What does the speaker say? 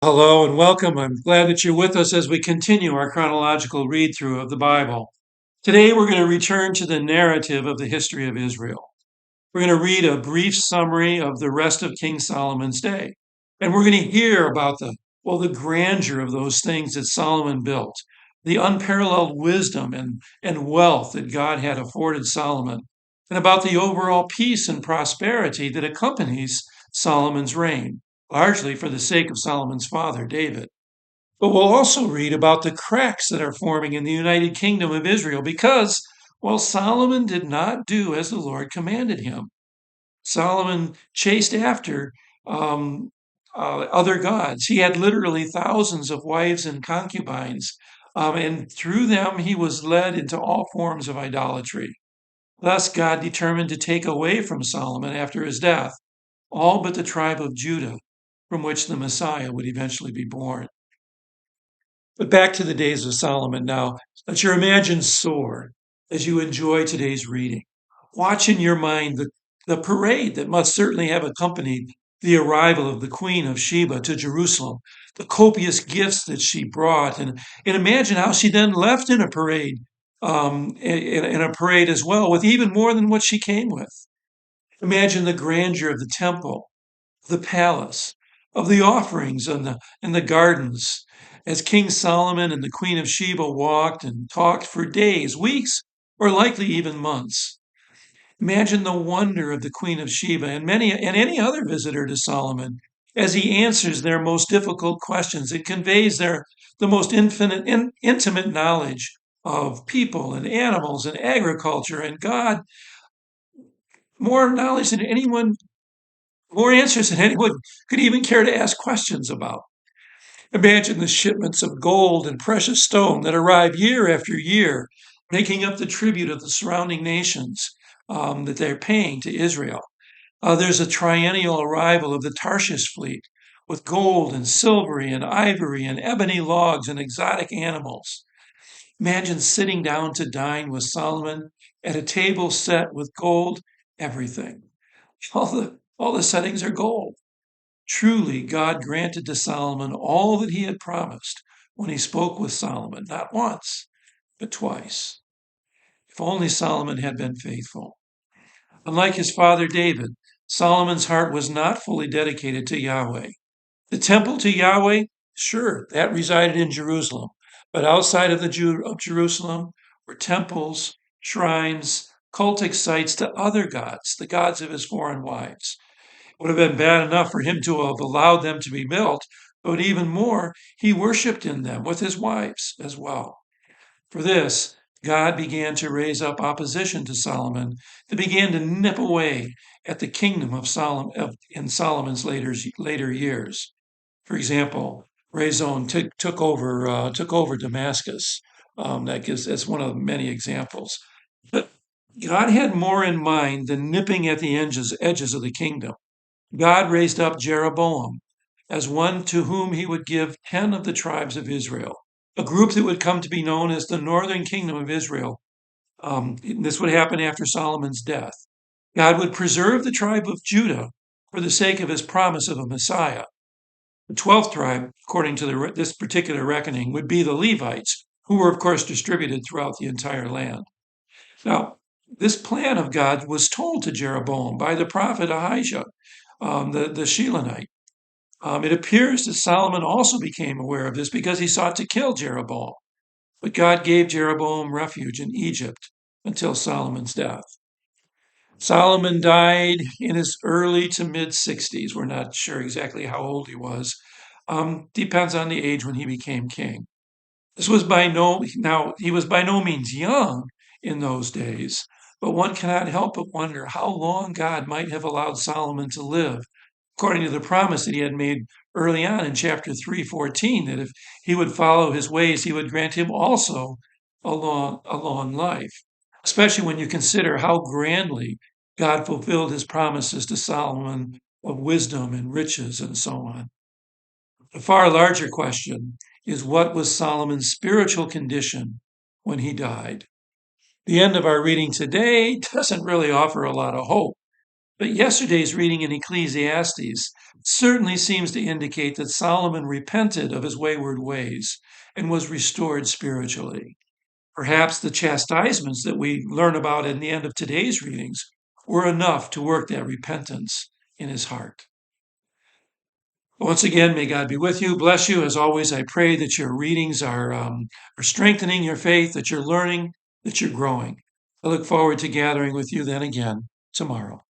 Hello and welcome. I'm glad that you're with us as we continue our chronological read through of the Bible. Today we're going to return to the narrative of the history of Israel. We're going to read a brief summary of the rest of King Solomon's day. And we're going to hear about the grandeur of those things that Solomon built, the unparalleled wisdom and wealth that God had afforded Solomon, and about the overall peace and prosperity that accompanies Solomon's reign, largely for the sake of Solomon's father, David. But we'll also read about the cracks that are forming in the United Kingdom of Israel because, well, Solomon did not do as the Lord commanded him. Solomon chased after other gods. He had literally thousands of wives and concubines, and through them he was led into all forms of idolatry. Thus, God determined to take away from Solomon after his death all but the tribe of Judah, from which the Messiah would eventually be born. But back to the days of Solomon now. Let your imagine soar as you enjoy today's reading. Watch in your mind the parade that must certainly have accompanied the arrival of the Queen of Sheba to Jerusalem, the copious gifts that she brought, and imagine how she then left in a parade, in a parade as well, with even more than what she came with. Imagine the grandeur of the temple, the palace, of the offerings and the gardens, as King Solomon and the Queen of Sheba walked and talked for days, weeks, or likely even months. Imagine the wonder of the Queen of Sheba and any other visitor to Solomon as he answers their most difficult questions and conveys the most intimate knowledge of people and animals and agriculture and God, more knowledge than anyone, more answers than anyone could even care to ask questions about. Imagine the shipments of gold and precious stone that arrive year after year, making up the tribute of the surrounding nations that they're paying to Israel. There's a triennial arrival of the Tarshish fleet with gold and silvery and ivory and ebony logs and exotic animals. Imagine sitting down to dine with Solomon at a table set with gold, everything. All the settings are gold. Truly, God granted to Solomon all that he had promised when he spoke with Solomon, not once, but twice. If only Solomon had been faithful. Unlike his father David, Solomon's heart was not fully dedicated to Yahweh. The temple to Yahweh, sure, that resided in Jerusalem, but outside of of Jerusalem were temples, shrines, cultic sites to other gods, the gods of his foreign wives. Would have been bad enough for him to have allowed them to be built, but even more, he worshipped in them with his wives as well. For this, God began to raise up opposition to Solomon that began to nip away at the kingdom of Solomon in Solomon's later years. For example, Rezon took over Damascus. That's one of many examples. But God had more in mind than nipping at the edges of the kingdom. God raised up Jeroboam as one to whom he would give 10 of the tribes of Israel, a group that would come to be known as the northern kingdom of Israel. This would happen after Solomon's death. God would preserve the tribe of Judah for the sake of his promise of a Messiah. The 12th tribe, according to this particular reckoning, would be the Levites, who were, of course, distributed throughout the entire land. Now, this plan of God was told to Jeroboam by the prophet Ahijah, the Shilonite. It appears that Solomon also became aware of this because he sought to kill Jeroboam. But God gave Jeroboam refuge in Egypt until Solomon's death. Solomon died in his early to mid 60s. We're not sure exactly how old he was. Depends on the age when he became king. He was by no means young in those days, but one cannot help but wonder how long God might have allowed Solomon to live, according to the promise that he had made early on in chapter 3:14, that if he would follow his ways, he would grant him also a long life, especially when you consider how grandly God fulfilled his promises to Solomon of wisdom and riches and so on. A far larger question is, what was Solomon's spiritual condition when he died? The end of our reading today doesn't really offer a lot of hope. But yesterday's reading in Ecclesiastes certainly seems to indicate that Solomon repented of his wayward ways and was restored spiritually. Perhaps the chastisements that we learn about in the end of today's readings were enough to work that repentance in his heart. Once again, may God be with you, bless you. As always, I pray that your readings are strengthening your faith, that you're learning, that you're growing. I look forward to gathering with you then again tomorrow.